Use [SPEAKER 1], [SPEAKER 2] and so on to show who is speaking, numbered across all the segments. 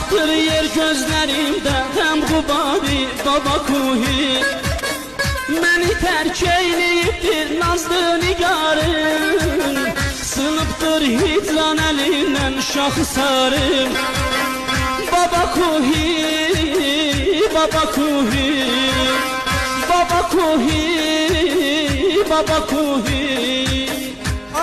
[SPEAKER 1] Baxdır yer gözlərimdə həm qubari baba kuhi. Məni tərk eyləyibdir nazlı nigarım, sınıbdır hicran əlindən şaxı sarım. Baba kuhi, baba kuhi, baba kuhi, baba kuhi.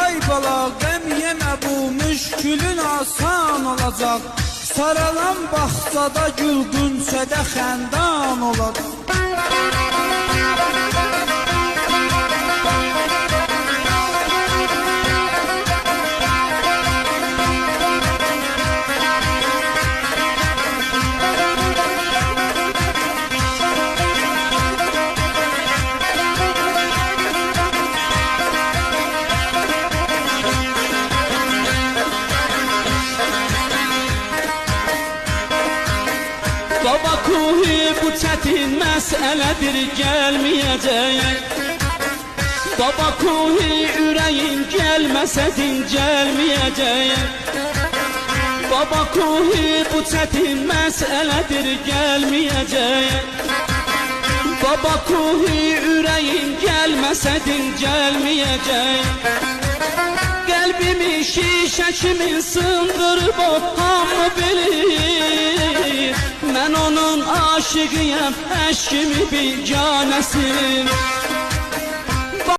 [SPEAKER 2] Ay bala qəm yemə, bu müşkülün asan olacaq. Saralan baxsada gül, qünsədə xəndan olacaq.
[SPEAKER 1] Baba kuhi, bu çətin məsələdir, gəlməyəcək. Baba kuhi, ürəyin gəlməsə dincəlməyəcək. Baba kuhi, bu çətin məsələdir, gəlməyəcək. Baba kuhi, ürəyin gəlməsə dincəlməyəcək. Qəlbimi şişə kimi sındırıb o hamı bilir. Mən onun aşıqıyam, əşkimi biganəsinim.